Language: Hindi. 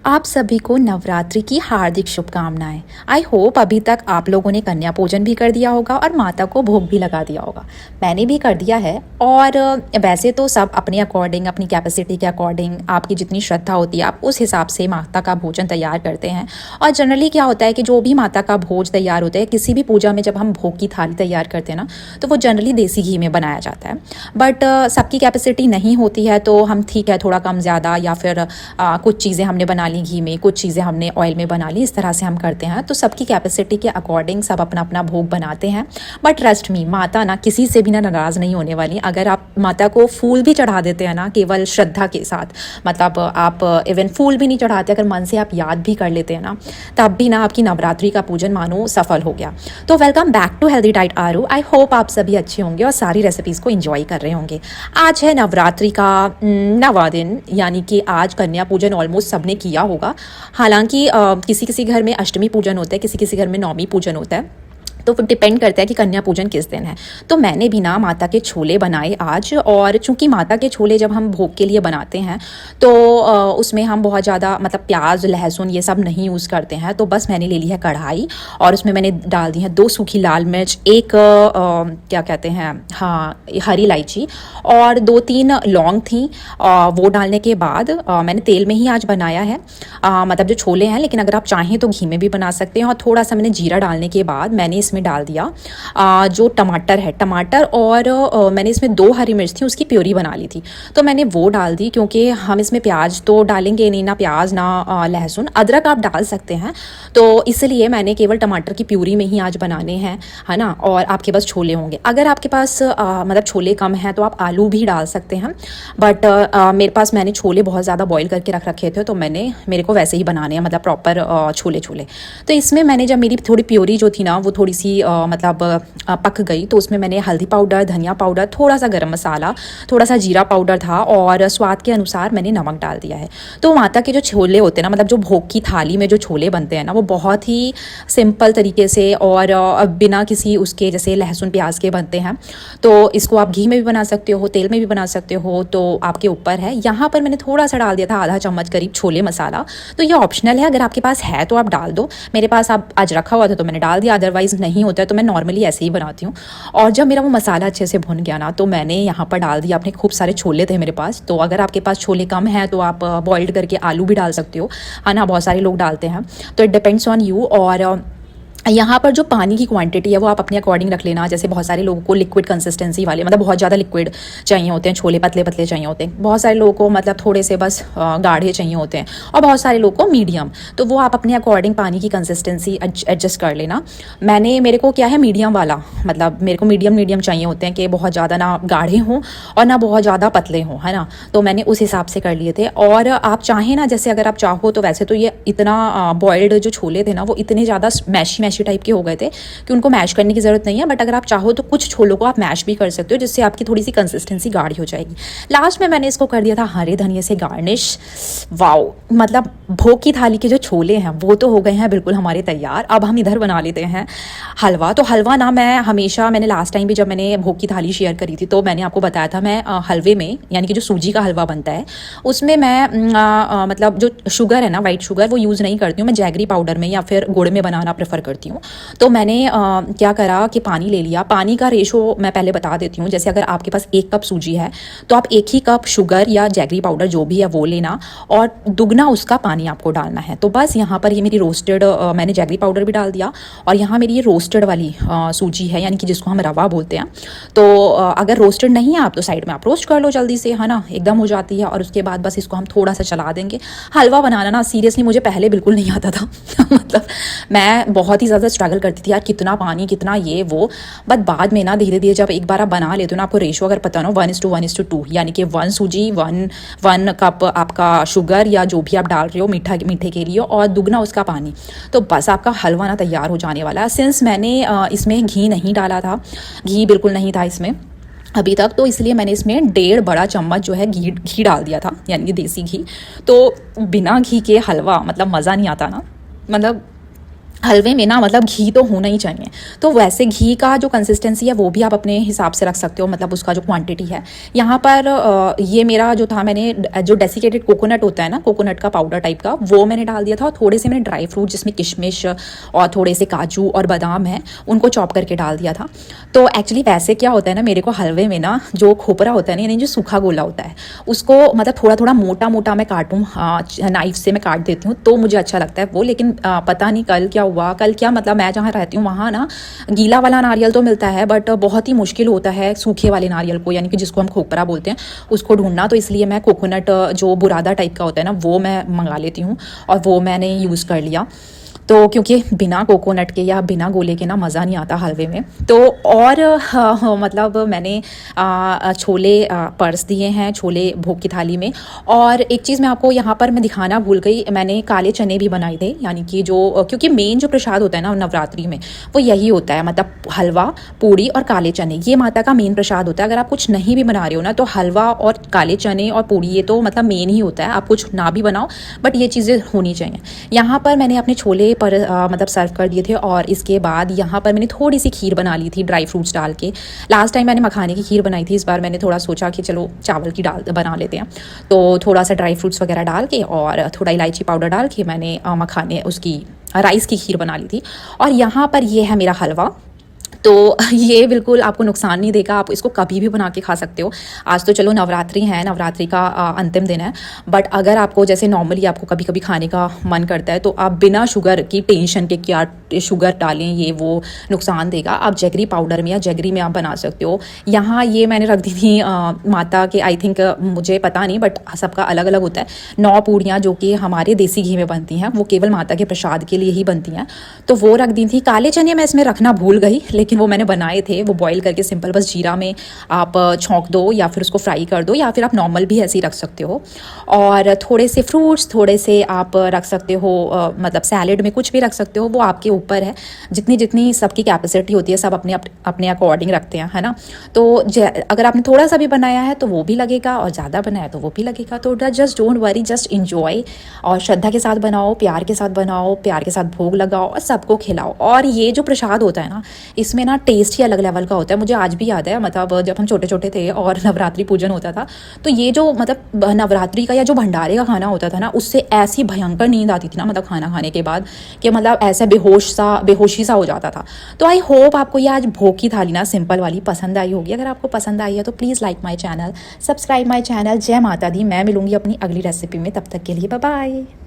आप सभी को नवरात्रि की हार्दिक शुभकामनाएं। आई होप अभी तक आप लोगों ने कन्या पूजन भी कर दिया होगा और माता को भोग भी लगा दिया होगा। मैंने भी कर दिया है। और वैसे तो सब अपने अकॉर्डिंग, अपनी कैपेसिटी के अकॉर्डिंग, आपकी जितनी श्रद्धा होती है आप उस हिसाब से माता का भोजन तैयार करते हैं। और जनरली क्या होता है कि जो भी माता का भोज तैयार होता है, किसी भी पूजा में जब हम भोग की थाली तैयार करते हैं ना, तो वो जनरली देसी घी में बनाया जाता है। बट सबकी कैपेसिटी नहीं होती है, तो हम ठीक है थोड़ा कम ज़्यादा, या फिर कुछ चीज़ें हमने बना ली घी में, कुछ चीज़ें हमने ऑयल में बना ली, इस तरह से हम करते हैं। तो सबकी कैपेसिटी के अकॉर्डिंग सब अपना अपना भोग बनाते हैं। बट ट्रस्ट मी, माता ना किसी से भी ना नाराज़ नहीं होने वाली। अगर आप माता को फूल भी चढ़ा देते हैं ना, केवल श्रद्धा के साथ, मतलब आप इवन फूल भी नहीं चढ़ाते, अगर मन से आप याद भी कर लेते हैं ना, तब भी ना आपकी नवरात्रि का पूजन मानो सफल हो गया। तो welcome back to healthy diet आरू। आई होप आप सभी अच्छे होंगे और सारी रेसिपीज़ को एंजॉय कर रहे होंगे। आज है नवरात्रि का नवा दिन, यानी कि आज कन्या पूजन ऑलमोस्ट सबने किया होगा। हालांकि किसी किसी घर में अष्टमी पूजन होता है, किसी किसी घर में नौमी पूजन होता है, तो फिर डिपेंड करता है कि कन्या पूजन किस दिन है। तो मैंने भी ना माता के छोले बनाए आज। और चूंकि माता के छोले जब हम भोग के लिए बनाते हैं तो उसमें हम बहुत ज़्यादा मतलब प्याज लहसुन ये सब नहीं यूज़ करते हैं। तो बस मैंने ले ली है कढ़ाई और उसमें मैंने डाल दी है 2 सूखी लाल मिर्च, एक क्या कहते हैं, हाँ, हरी इलायची और 2-3 लौंग थी। वो डालने के बाद मैंने तेल में ही आज बनाया है, मतलब जो छोले हैं। लेकिन अगर आप चाहें तो घी में भी बना सकते हैं। और थोड़ा सा मैंने जीरा डालने के बाद मैंने इसमें डाल दिया जो टमाटर है, टमाटर, और मैंने इसमें 2 हरी मिर्च थी, उसकी प्योरी बना ली थी, तो मैंने वो डाल दी। क्योंकि हम इसमें प्याज तो डालेंगे नहीं, ना प्याज ना लहसुन, अदरक आप डाल सकते हैं, तो इसलिए मैंने केवल टमाटर की प्यूरी में ही आज बनाने हैं, है ना। और आपके पास छोले होंगे, अगर आपके पास मतलब छोले कम हैं तो आप आलू भी डाल सकते हैं। बट मेरे पास मैंने छोले बहुत ज़्यादा बॉईल करके रख रखे थे, तो मेरे को वैसे ही बनाने हैं, मतलब प्रॉपर छोले छोले। तो इसमें मैंने जब मेरी थोड़ी प्योरी जो थी ना वो थोड़ी सी मतलब पक गई, तो उसमें मैंने हल्दी पाउडर, धनिया पाउडर, थोड़ा सा गरम मसाला, थोड़ा सा जीरा पाउडर था और स्वाद के अनुसार मैंने नमक डाल दिया है। तो माता के जो छोले होते हैं ना, मतलब जो भोग की थाली में जो छोले बनते हैं ना, वो बहुत ही सिंपल तरीके से और बिना किसी उसके जैसे लहसुन प्याज के बनते हैं। तो इसको आप घी में भी बना सकते हो, तेल में भी बना सकते हो, तो आपके ऊपर है। यहाँ पर मैंने थोड़ा सा डाल दिया था, आधा चम्मच करीब छोले मसाला। तो ये ऑप्शनल है, अगर आपके पास है तो आप डाल दो। मेरे पास अब आज रखा हुआ था तो मैंने डाल दिया, अदरवाइज नहीं होता है तो मैं नॉर्मली ऐसे ही बनाती हूँ। और जब मेरा वो मसाला अच्छे से भुन गया ना, तो मैंने यहाँ पर डाल दिया, अपने खूब सारे छोले थे मेरे पास। तो अगर आपके पास छोले कम हैं तो आप बॉइल्ड करके आलू भी डाल सकते हो, है ना, बहुत सारे लोग डालते हैं। तो इट डिपेंड्स ऑन यू। और यहाँ पर जो पानी की क्वांटिटी है वो आप अपने अकॉर्डिंग रख लेना। जैसे बहुत सारे लोगों को लिक्विड कंसिस्टेंसी वाले, मतलब बहुत ज़्यादा लिक्विड चाहिए होते हैं, छोले पतले पतले चाहिए होते हैं। बहुत सारे लोगों को मतलब थोड़े से बस गाढ़े चाहिए होते हैं, और बहुत सारे लोगों को मीडियम। तो वो आप अपने अकॉर्डिंग पानी की कंसिस्टेंसी एडजस्ट कर लेना। मेरे को क्या है, मीडियम वाला, मतलब मेरे को मीडियम चाहिए होते हैं कि बहुत ज़्यादा ना गाढ़े हों और ना बहुत ज़्यादा पतले हों, है ना। तो मैंने उस हिसाब से कर लिए थे। और आप चाहें ना, जैसे अगर आप चाहो तो वैसे तो ये इतना बॉयल्ड जो छोले थे ना वो इतने ज़्यादा मैशी टाइप के हो गए थे कि उनको मैश करने की ज़रूरत नहीं है। बट अगर आप चाहो तो कुछ छोलों को आप मैश भी कर सकते हो, जिससे आपकी थोड़ी सी कंसिस्टेंसी गाढ़ी हो जाएगी। लास्ट में मैंने इसको कर दिया था हरे धनिया से गार्निश। वाओ, मतलब भोग की थाली के जो छोले हैं वो तो हो गए हैं बिल्कुल हमारे तैयार। अब हम इधर बना लेते हैं हलवा। तो हलवा ना मैंने लास्ट टाइम भी जब मैंने भोग की थाली शेयर करी थी तो मैंने आपको बताया था, मैं हलवे में, यानी कि जो सूजी का हलवा बनता है उसमें मैं मतलब जो शुगर है ना, वाइट शुगर, वो यूज़ नहीं करती हूँ। मैं जैगरी पाउडर में या फिर गुड़ में बनाना प्रेफर करती हूँ। तो मैंने क्या करा कि पानी ले लिया। पानी का रेशो मैं पहले बता देती हूँ। जैसे अगर आपके पास 1 कप सूजी है तो आप 1 ही कप शुगर या जैगरी पाउडर जो भी है वो लेना, और दुगना उसका पानी आपको डालना है। तो बस यहाँ पर ये मेरी रोस्टेड, मैंने जैगरी पाउडर भी डाल दिया, और यहाँ मेरी ये रोस्टेड वाली सूजी है, यानी कि जिसको हम रवा बोलते हैं। तो अगर रोस्टेड नहीं है आप तो साइड में आप रोस्ट कर लो जल्दी से, है ना, एकदम हो जाती है। और उसके बाद बस इसको हम थोड़ा सा चला देंगे। हलवा बनाना ना सीरियसली मुझे पहले बिल्कुल नहीं आता था मतलब मैं बहुत ही ज़्यादा स्ट्रगल करती थी यार, कितना पानी, कितना ये वो। बट बाद में ना धीरे धीरे जब एक बार आप बना लेते हो ना, आपको रेशो अगर पता ना 1:1:2, यानी कि 1 सूजी 1 कप आपका शुगर या जो भी आप डाल रहे हो मीठे के लिए, और दुगना उसका पानी, तो बस आपका हलवा ना तैयार हो जाने वाला है। सिंस मैंने इसमें घी नहीं डाला था, घी बिल्कुल नहीं था इसमें अभी तक, तो इसलिए मैंने इसमें 1.5 बड़ा चम्मच जो है घी डाल दिया था, यानी कि देसी घी। तो बिना घी के हलवा मतलब मज़ा नहीं आता ना, मतलब हलवे में ना मतलब घी तो होना ही चाहिए। तो वैसे घी का जो कंसिस्टेंसी है वो भी आप अपने हिसाब से रख सकते हो, मतलब उसका जो क्वांटिटी है। यहाँ पर ये मेरा जो था, मैंने जो डेसिकेटेड कोकोनट होता है ना, कोकोनट का पाउडर टाइप का, वो मैंने डाल दिया था। और थोड़े से मैंने ड्राई फ्रूट जिसमें किशमिश और थोड़े से काजू और बादाम है उनको चॉप करके डाल दिया था। तो एक्चुअली वैसे क्या होता है ना, मेरे को हलवे में ना जो खोपरा होता है ना, यानी जो सूखा गोला होता है, उसको मतलब थोड़ा थोड़ा मोटा मोटा मैं काटूँ, नाइफ से मैं काट देती हूँ तो मुझे अच्छा लगता है वो। लेकिन पता नहीं कल क्या हुआ, कल क्या मतलब मैं जहाँ रहती हूँ वहाँ ना गीला वाला नारियल तो मिलता है, बट बहुत ही मुश्किल होता है सूखे वाले नारियल को, यानी कि जिसको हम खोपरा बोलते हैं, उसको ढूंढना। तो इसलिए मैं कोकोनट जो बुरादा टाइप का होता है ना, वो मैं मंगा लेती हूँ और वो मैंने यूज़ कर लिया। तो क्योंकि बिना कोकोनट के या बिना गोले के ना मज़ा नहीं आता हलवे में। तो और मतलब मैंने छोले पर्स दिए हैं, छोले भोग की थाली में। और एक चीज़ मैं आपको यहाँ पर मैं दिखाना भूल गई, मैंने काले चने भी बनाए थे, यानी कि जो क्योंकि मेन जो प्रसाद होता है ना नवरात्रि में वो यही होता है, मतलब हलवा, पूड़ी और काले चने, ये माता का मेन प्रसाद होता है। अगर आप कुछ नहीं भी बना रहे हो ना तो हलवा और काले चने और पूड़ी ये तो मतलब मेन ही होता है, आप कुछ ना भी बनाओ बट ये चीज़ें होनी चाहिए। यहाँ पर मैंने अपने छोले पर मतलब सर्व कर दिए थे। और इसके बाद यहाँ पर मैंने थोड़ी सी खीर बना ली थी ड्राई फ्रूट्स डाल के। लास्ट टाइम मैंने मखाने की खीर बनाई थी, इस बार मैंने थोड़ा सोचा कि चलो चावल की डाल बना लेते हैं। तो थोड़ा सा ड्राई फ्रूट्स वगैरह डाल के और थोड़ा इलायची पाउडर डाल के मैंने मखाने उसकी राइस की खीर बना ली थी। और यहाँ पर ये है मेरा हलवा। तो ये बिल्कुल आपको नुकसान नहीं देगा, आप इसको कभी भी बना के खा सकते हो। आज तो चलो नवरात्रि है, नवरात्रि का अंतिम दिन है, बट अगर आपको जैसे नॉर्मली आपको कभी कभी खाने का मन करता है तो आप बिना शुगर की टेंशन के क्या शुगर डालें ये वो नुकसान देगा, आप जैगरी पाउडर में या जैगरी में आप बना सकते हो। यहाँ ये मैंने रख दी थी माता के, आई थिंक मुझे पता नहीं बट सबका अलग अलग होता है, 9 पूड़ियाँ जो कि हमारे देसी घी में बनती हैं, वो केवल माता के प्रसाद के लिए ही बनती हैं, तो वो रख दी थी। काले चने मैं इसमें रखना भूल गई, लेकिन वो मैंने बनाए थे, वो बॉईल करके सिंपल बस जीरा में आप छौंक दो या फिर उसको फ्राई कर दो, या फिर आप नॉर्मल भी ऐसे ही रख सकते हो। और थोड़े से फ्रूट्स थोड़े से आप रख सकते हो, मतलब सैलेड में कुछ भी रख सकते हो, वो आपके ऊपर है। जितनी जितनी सबकी कैपेसिटी होती है सब अपने अपने अकॉर्डिंग रखते हैं, है ना। तो अगर आपने थोड़ा सा भी बनाया है तो वो भी लगेगा, और ज़्यादा बनाया तो वो भी लगेगा। तो just don't worry, just enjoy, और श्रद्धा के साथ बनाओ, प्यार के साथ बनाओ, प्यार के साथ भोग लगाओ और सबको खिलाओ। और ये जो प्रसाद होता है ना, इसमें ना टेस्ट ही अलग लेवल का होता है। मुझे आज भी याद है, मतलब जब हम छोटे छोटे थे और नवरात्रि पूजन होता था, तो ये जो मतलब नवरात्रि का या जो भंडारे का खाना होता था ना, उससे ऐसी भयंकर नींद आती थी ना, मतलब खाना खाने के बाद, कि मतलब ऐसा बेहोशी सा हो जाता था। तो आई होप आपको ये आज भोग की थाली ना सिंपल वाली पसंद आई होगी। अगर आपको पसंद आई है तो please like my channel, subscribe my channel. जय माता दी। मैं मिलूंगी अपनी अगली रेसिपी में, तब तक के लिए बाय बाय।